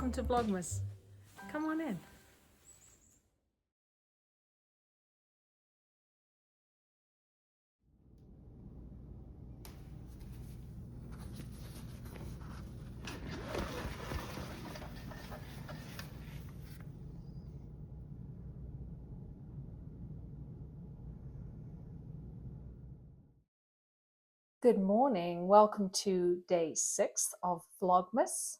welcome to Vlogmas. Come on in. Good morning. Welcome to day 6 of Vlogmas.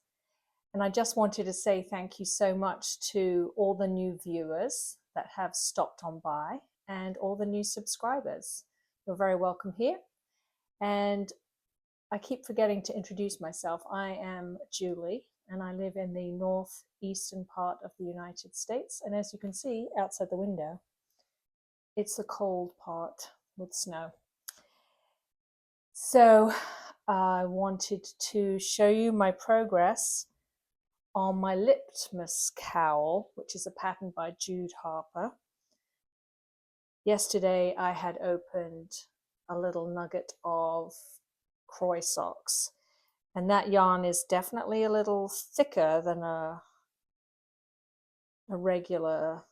And I just wanted to say thank you so much to all the new viewers that have stopped on by and all the new subscribers. You're very welcome here. And I keep forgetting to introduce myself. I am Julie and I live in the northeastern part of the United States. And as you can see outside the window, it's the cold part with snow. So I wanted to show you my progress on my Litmus cowl, which is a pattern by Jude Harper. Yesterday I had opened a little nugget of Croy socks, and that yarn is definitely a little thicker than a regular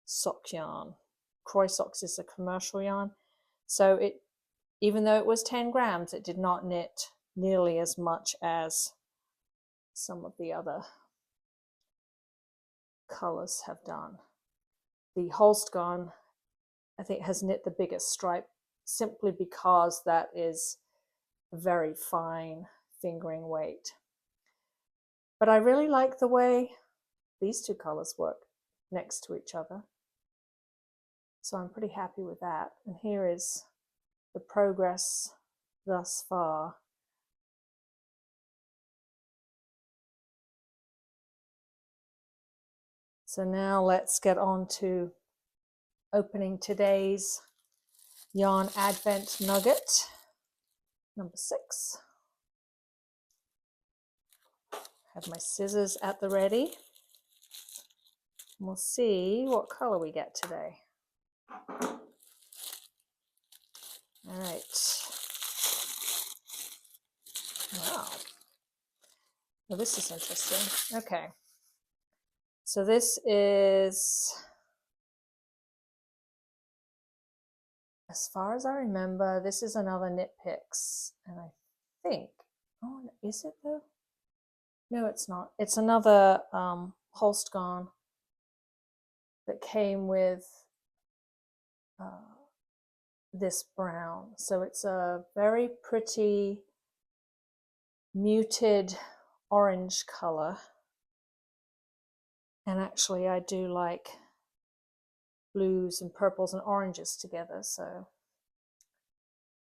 sock yarn. Croy socks is a commercial yarn, so even though it was 10 grams, it did not knit nearly as much as some of the other colors have done. The Holstgarn, I think, has knit the biggest stripe simply because that is a very fine fingering weight. But I really like the way these two colors work next to each other. So I'm pretty happy with that. And here is the progress thus far. So now let's get on to opening today's yarn advent nugget, number 6. Have my scissors at the ready. We'll see what color we get today. All right. Wow. Well, this is interesting. Okay. So this is, as far as I remember, this is another Knit Picks. And I think, oh, is it though? No, it's not. It's another Holstgarn that came with this brown. So it's a very pretty muted orange color. And actually I do like blues and purples and oranges together. So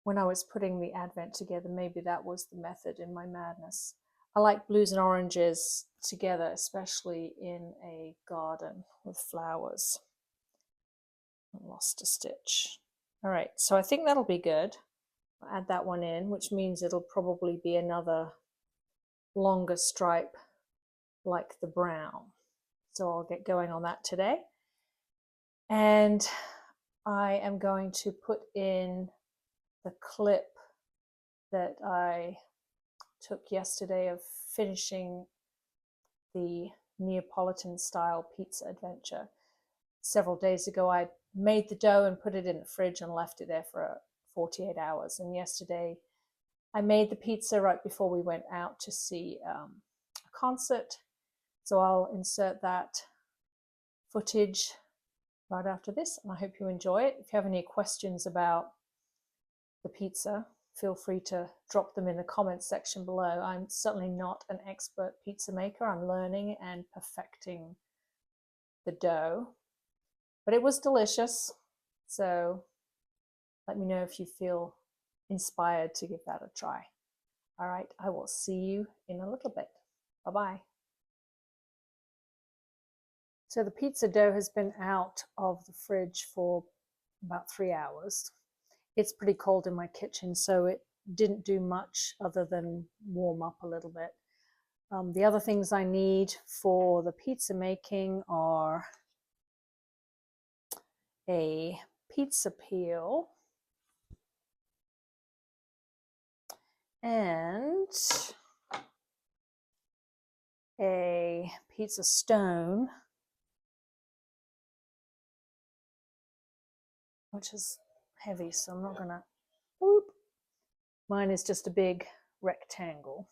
when I was putting the advent together, maybe that was the method in my madness. I like blues and oranges together, especially in a garden with flowers. I lost a stitch. All right, so I think that'll be good. I'll add that one in, which means it'll probably be another longer stripe like the brown. So I'll get going on that today. And I am going to put in the clip that I took yesterday of finishing the Neapolitan style pizza adventure. Several days ago I made the dough and put it in the fridge and left it there for 48 hours. And yesterday I made the pizza right before we went out to see a concert. So I'll insert that footage right after this, and I hope you enjoy it. If you have any questions about the pizza, feel free to drop them in the comments section below. I'm certainly not an expert pizza maker. I'm learning and perfecting the dough, but it was delicious. So let me know if you feel inspired to give that a try. All right, I will see you in a little bit. Bye-bye. So the pizza dough has been out of the fridge for about 3 hours. It's pretty cold in my kitchen, so it didn't do much other than warm up a little bit. The other things I need for the pizza making are a pizza peel and a pizza stone, which is heavy, so I'm not gonna, whoop. Mine is just a big rectangle.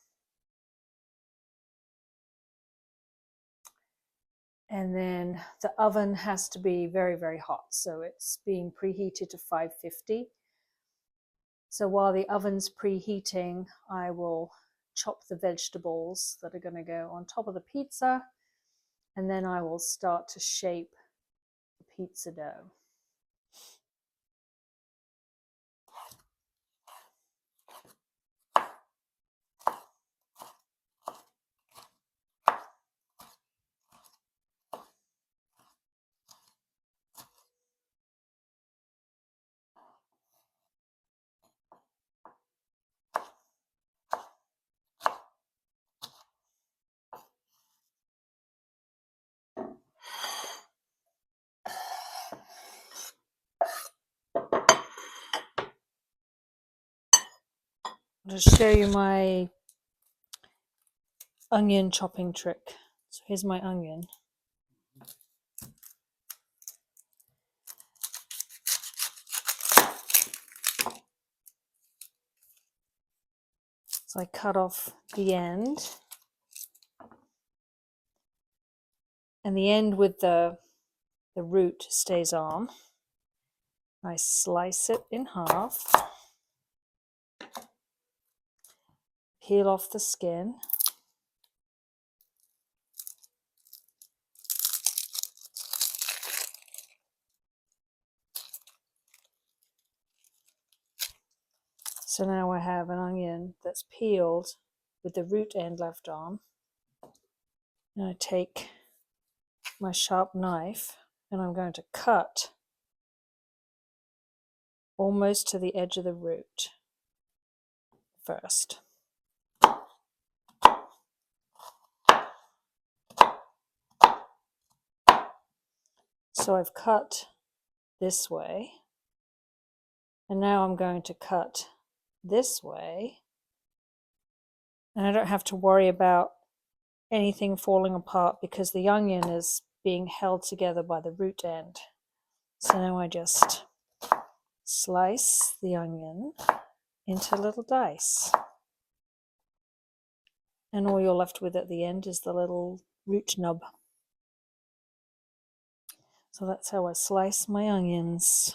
And then the oven has to be very, very hot. So it's being preheated to 550. So while the oven's preheating, I will chop the vegetables that are going to go on top of the pizza. And then I will start to shape the pizza dough. I'll just show you my onion chopping trick. So here's my onion. So I cut off the end. And the end with the root stays on. I slice it in half. Peel off the skin. So now I have an onion that's peeled with the root end left on. And I take my sharp knife and I'm going to cut almost to the edge of the root first. So I've cut this way. And now I'm going to cut this way. And I don't have to worry about anything falling apart because the onion is being held together by the root end. So now I just slice the onion into little dice. And all you're left with at the end is the little root nub. So that's how I slice my onions.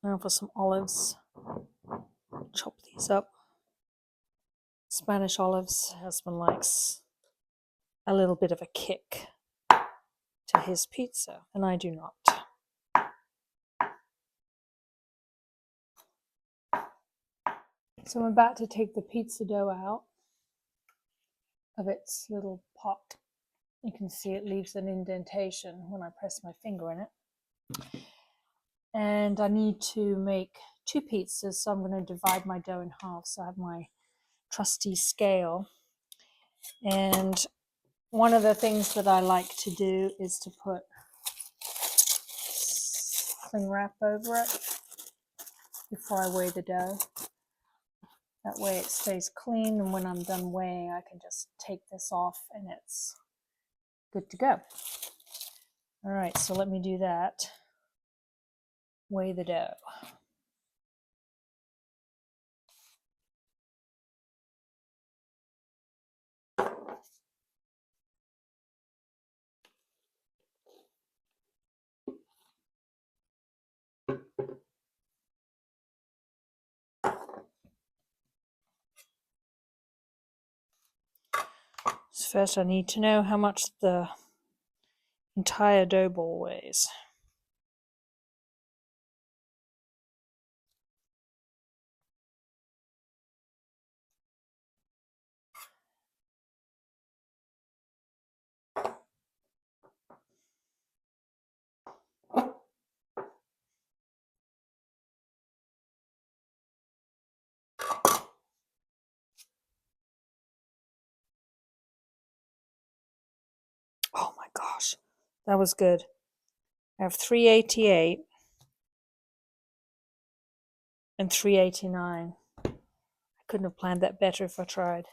Now for some olives. Chop these up. Spanish olives. My husband likes a little bit of a kick to his pizza, and I do not. So I'm about to take the pizza dough out of its little pot. You can see it leaves an indentation when I press my finger in it. And I need to make 2 pizzas, so I'm going to divide my dough in half. So I have my trusty scale. And one of the things that I like to do is to put cling wrap over it before I weigh the dough. That way it stays clean, and when I'm done weighing, I can just take this off and it's good to go. All right, so let me do that. Weigh the dough. So first I need to know how much the entire dough ball weighs. Oh my gosh, that was good. I have 388 and 389. I couldn't have planned that better if I tried.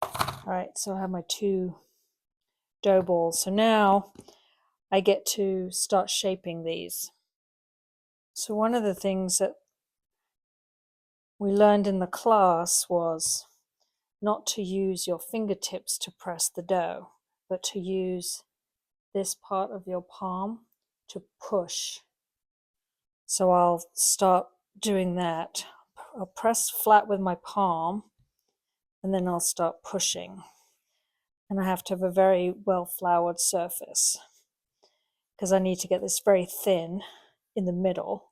All right, so I have my 2 dough balls. So now I get to start shaping these. So one of the things that we learned in the class was not to use your fingertips to press the dough, but to use this part of your palm to push. So I'll start doing that. I'll press flat with my palm and then I'll start pushing. And I have to have a very well floured surface because I need to get this very thin in the middle.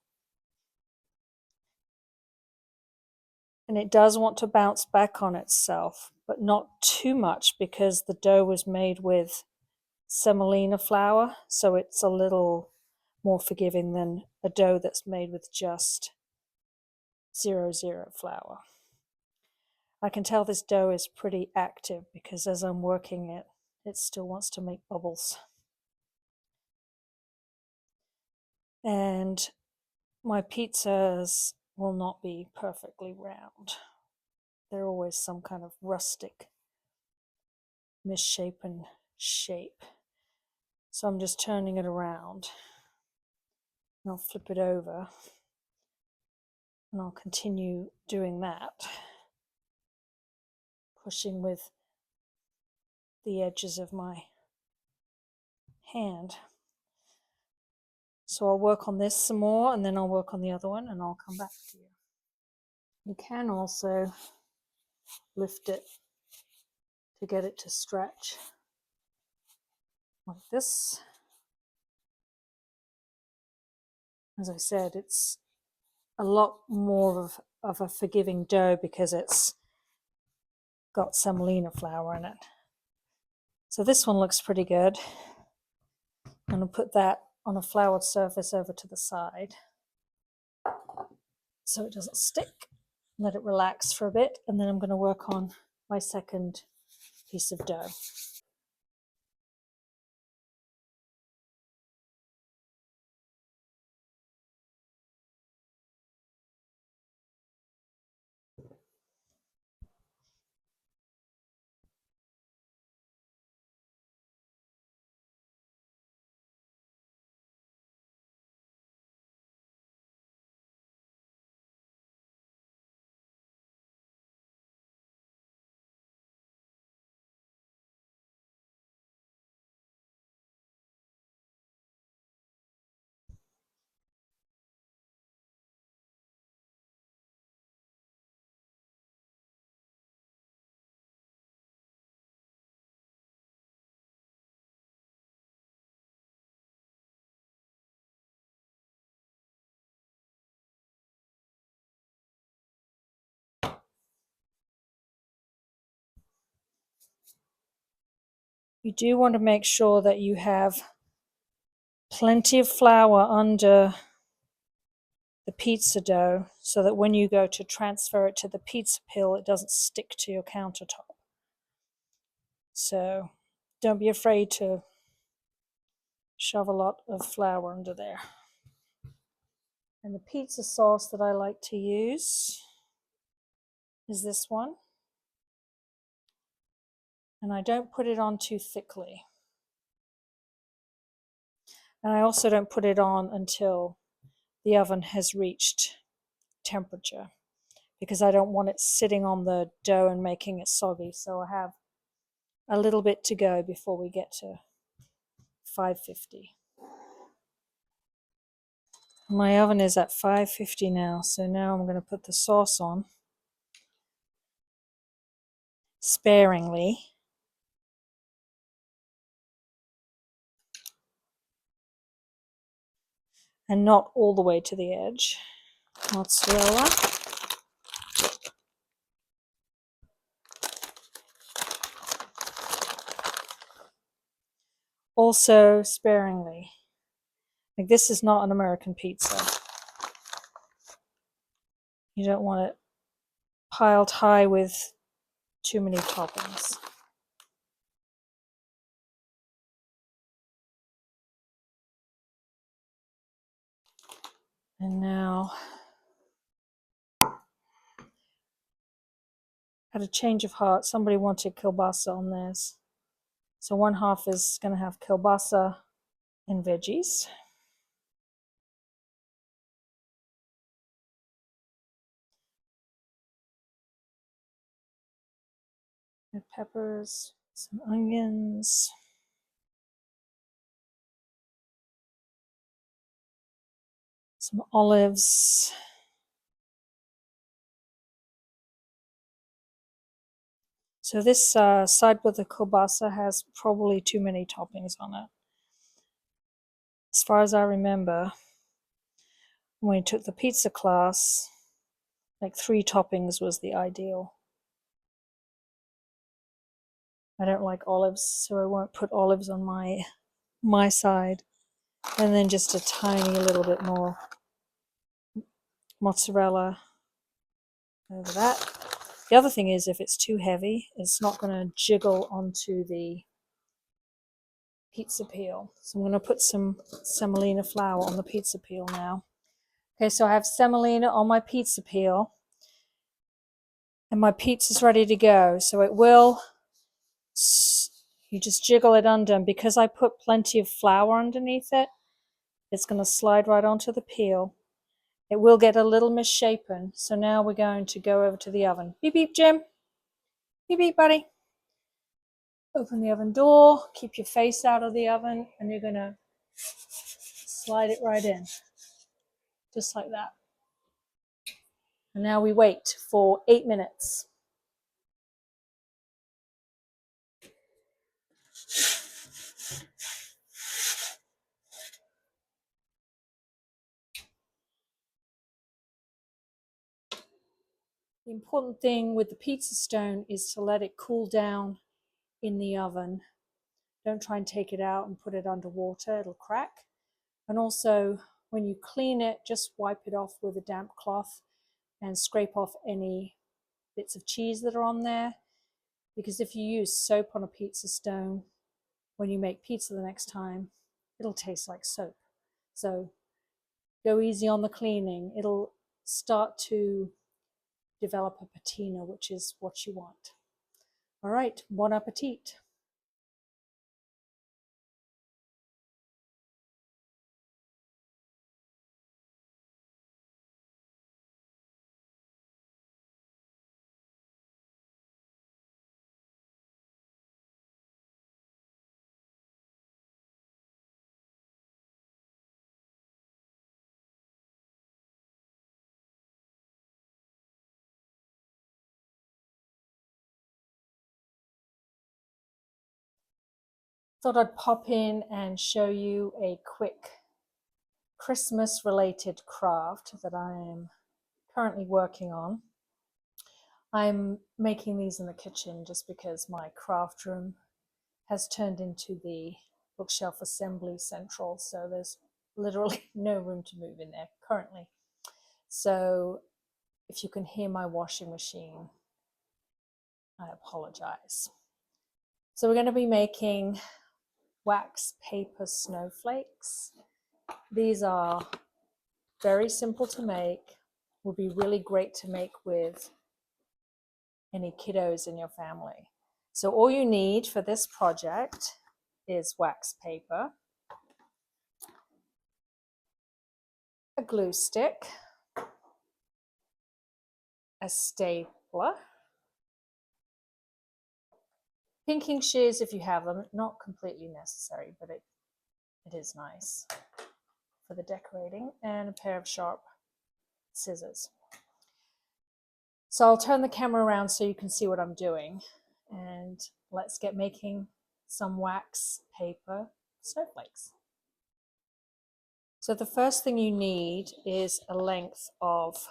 And it does want to bounce back on itself, but not too much because the dough was made with semolina flour, so it's a little more forgiving than a dough that's made with just 0 flour. I can tell this dough is pretty active because as I'm working it, it still wants to make bubbles. And my pizzas will not be perfectly round. They're always some kind of rustic, misshapen shape. So I'm just turning it around. And I'll flip it over. And I'll continue doing that. Pushing with the edges of my hand. So I'll work on this some more and then I'll work on the other one and I'll come back to you. You can also lift it to get it to stretch like this. As I said, it's a lot more of a forgiving dough because it's got semolina flour in it. So this one looks pretty good. I'm going to put that on a floured surface over to the side so it doesn't stick. Let it relax for a bit, and then I'm going to work on my second piece of dough. You do want to make sure that you have plenty of flour under the pizza dough so that when you go to transfer it to the pizza pill, it doesn't stick to your countertop. So don't be afraid to shove a lot of flour under there. And the pizza sauce that I like to use is this one. And I don't put it on too thickly. And I also don't put it on until the oven has reached temperature because I don't want it sitting on the dough and making it soggy. So I have a little bit to go before we get to 550. My oven is at 550 now, so now I'm going to put the sauce on sparingly. And not all the way to the edge. Mozzarella. Also sparingly. Like this is not an American pizza. You don't want it piled high with too many toppings. And now had a change of heart. Somebody wanted kielbasa on theirs. So one half is going to have kielbasa and veggies. Red peppers, some onions, some olives. So this side with the kielbasa has probably too many toppings on it. As far as I remember, when we took the pizza class, like 3 toppings was the ideal. I don't like olives, so I won't put olives on my side. And then just a tiny little bit more mozzarella over that. The other thing is, if it's too heavy, it's not going to jiggle onto the pizza peel. So I'm going to put some semolina flour on the pizza peel now. Okay, so I have semolina on my pizza peel, and my pizza's ready to go. So it will, you just jiggle it under, and because I put plenty of flour underneath it, it's going to slide right onto the peel. It will get a little misshapen. So now we're going to go over to the oven. Beep, beep, Jim. Beep, beep, buddy. Open the oven door, keep your face out of the oven, and you're going to slide it right in. Just like that. And now we wait for 8 minutes. The important thing with the pizza stone is to let it cool down in the oven. Don't try and take it out and put it under water, it'll crack. And also, when you clean it, just wipe it off with a damp cloth and scrape off any bits of cheese that are on there. Because if you use soap on a pizza stone, when you make pizza the next time, it'll taste like soap. So go easy on the cleaning. It'll start to develop a patina, which is what you want. All right, bon appetit. Thought I'd pop in and show you a quick Christmas related craft that I am currently working on. I'm making these in the kitchen just because my craft room has turned into the bookshelf assembly central, so there's literally no room to move in there currently. So if you can hear my washing machine, I apologize. So we're going to be making wax paper snowflakes. These are very simple to make, will be really great to make with any kiddos in your family. So all you need for this project is wax paper, a glue stick, a stapler, pinking shears if you have them, not completely necessary, but it is nice for the decorating, and a pair of sharp scissors. So I'll turn the camera around so you can see what I'm doing, and let's get making some wax paper snowflakes. So the first thing you need is a length of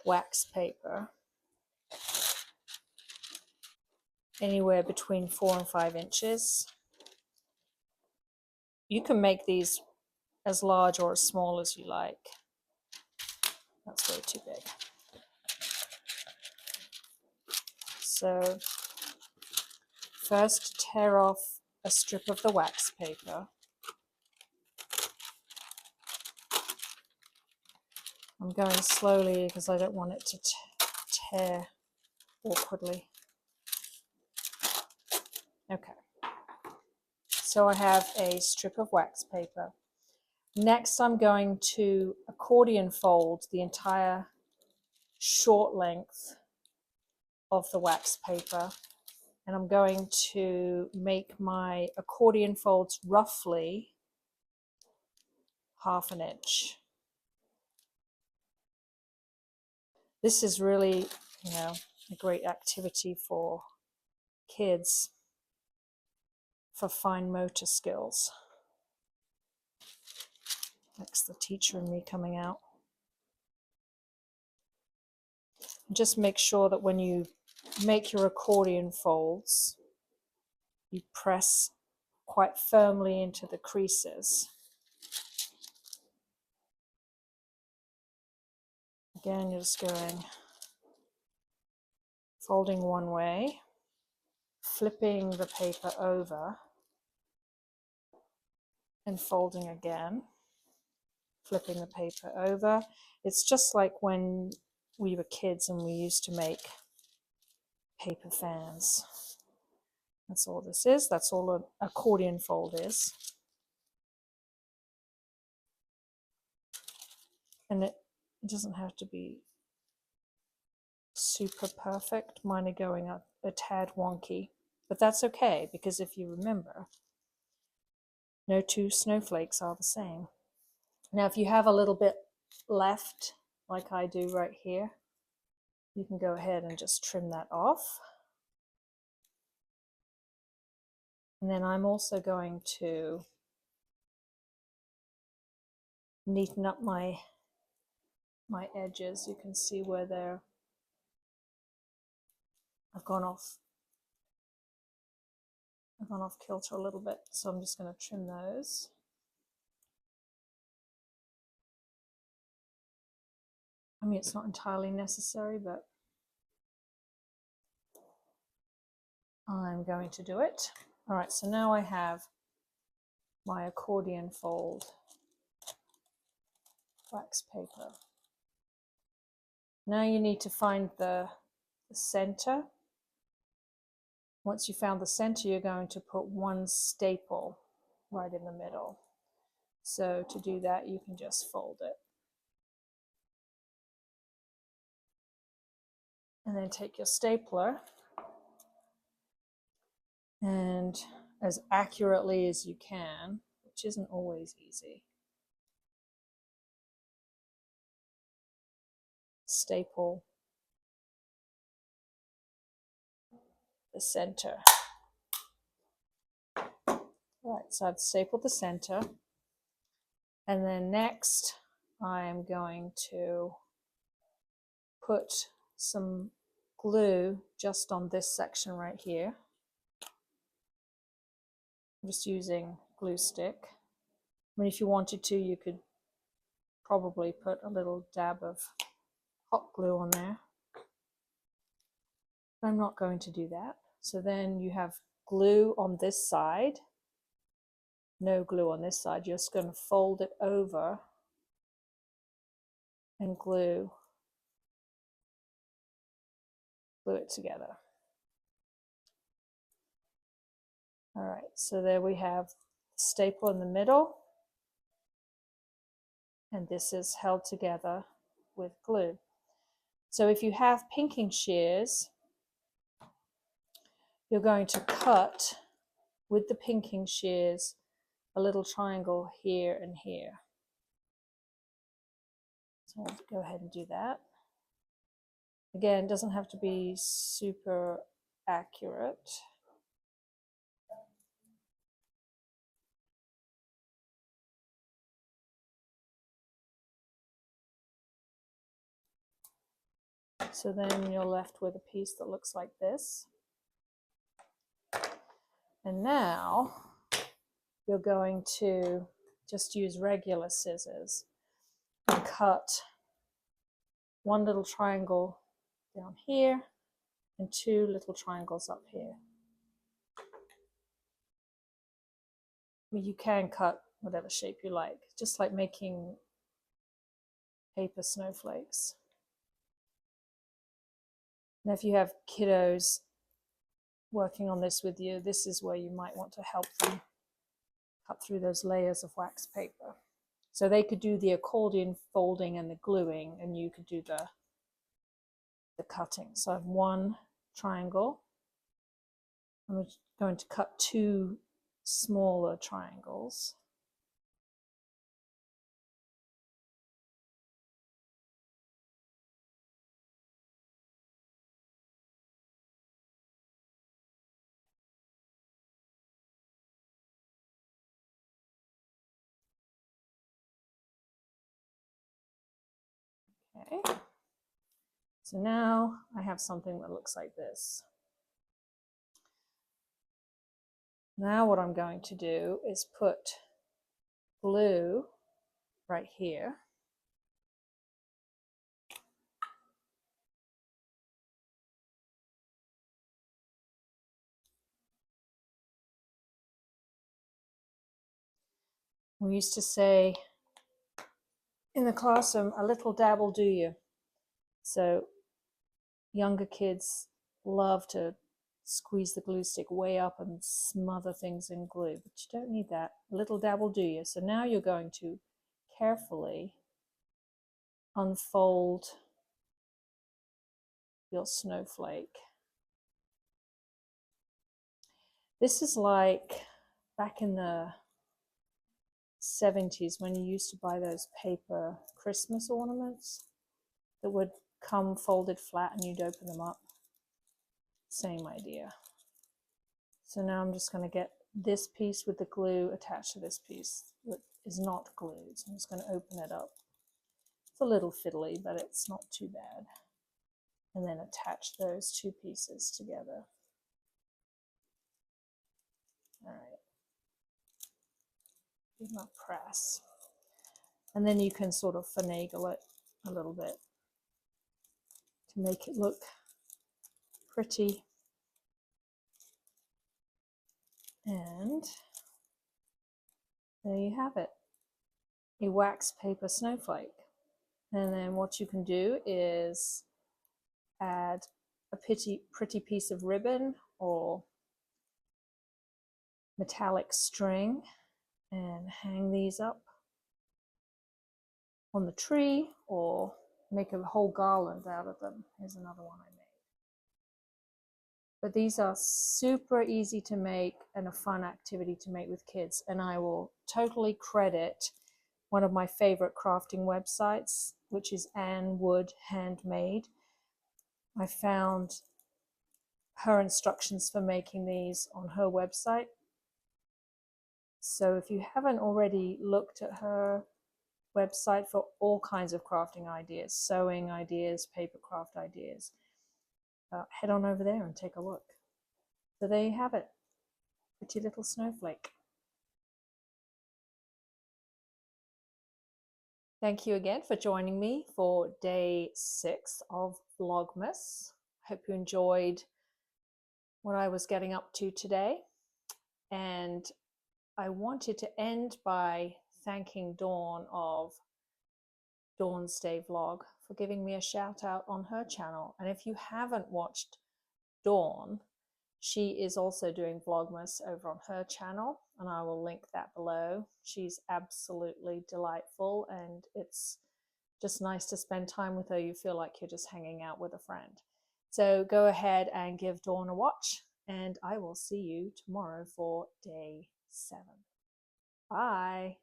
wax paper, anywhere between 4 and 5 inches. You can make these as large or as small as you like. That's way too big. So first tear off a strip of the wax paper. I'm going slowly because I don't want it to tear awkwardly. Okay, so I have a strip of wax paper. Next, I'm going to accordion fold the entire short length of the wax paper, and I'm going to make my accordion folds roughly 1/2 inch. This is really, a great activity for kids for fine motor skills. That's the teacher and me coming out. Just make sure that when you make your accordion folds, you press quite firmly into the creases. Again, you're just going, folding one way, flipping the paper over, and folding again, flipping the paper over. It's just like when we were kids and we used to make paper fans. That's all this is. That's all an accordion fold is. And it doesn't have to be super perfect. Mine are going a tad wonky, but that's okay, because if you remember, no two snowflakes are the same. Now, if you have a little bit left, like I do right here, you can go ahead and just trim that off. And then I'm also going to neaten up my edges. You can see where I've gone off kilter a little bit, so I'm just going to trim those. I mean, it's not entirely necessary, but I'm going to do it. All right, so now I have my accordion fold wax paper. Now you need to find the center. Once you found the center, you're going to put one staple right in the middle. So to do that, you can just fold it. And then take your stapler and, as accurately as you can, which isn't always easy, staple the center. All right, so I've stapled the center. And then next, I'm going to put some glue just on this section right here. I'm just using glue stick. I mean, if you wanted to, you could probably put a little dab of hot glue on there. But I'm not going to do that. So then you have glue on this side, no glue on this side. You're just going to fold it over and glue it together. All right, so there we have the staple in the middle, and this is held together with glue. So if you have pinking shears, you're going to cut with the pinking shears a little triangle here and here. So I'll go ahead and do that. Again, it doesn't have to be super accurate. So then you're left with a piece that looks like this. And now you're going to just use regular scissors and cut one little triangle down here and two little triangles up here. I mean, you can cut whatever shape you like, just like making paper snowflakes. Now, if you have kiddos working on this with you, this is where you might want to help them cut through those layers of wax paper. So they could do the accordion folding and the gluing, and you could do the cutting. So I have one triangle. I'm going to cut two smaller triangles. Okay. So now I have something that looks like this. Now what I'm going to do is put glue right here. We used to say in the classroom, a little dab will do you. So younger kids love to squeeze the glue stick way up and smother things in glue, but you don't need that. A little dab will do you. So now you're going to carefully unfold your snowflake. This is like back in the 70s when you used to buy those paper Christmas ornaments that would come folded flat and you'd open them up. Same idea. So now I'm just going to get this piece with the glue attached to this piece that is not glued. So I'm just going to open it up. It's a little fiddly, but it's not too bad. And then attach those two pieces together. All right. Give them a press. And then you can sort of finagle it a little bit to make it look pretty. And there you have it, a wax paper snowflake. And then what you can do is add a pretty piece of ribbon or metallic string and hang these up on the tree or make a whole garland out of them. Here's another one I made. But these are super easy to make and a fun activity to make with kids. And I will totally credit one of my favorite crafting websites, which is Anne Wood Handmade. I found her instructions for making these on her website. So if you haven't already looked at her website for all kinds of crafting ideas, sewing ideas, paper craft ideas, head on over there and take a look. So there you have it, pretty little snowflake. Thank you again for joining me for day 6 of Vlogmas. Hope you enjoyed what I was getting up to today. And I wanted to end by thanking Dawn of Dawn's Day Vlog for giving me a shout out on her channel. And if you haven't watched Dawn, she is also doing Vlogmas over on her channel, and I will link that below. She's absolutely delightful, and it's just nice to spend time with her. You feel like you're just hanging out with a friend. So go ahead and give Dawn a watch, and I will see you tomorrow for day 7. Bye.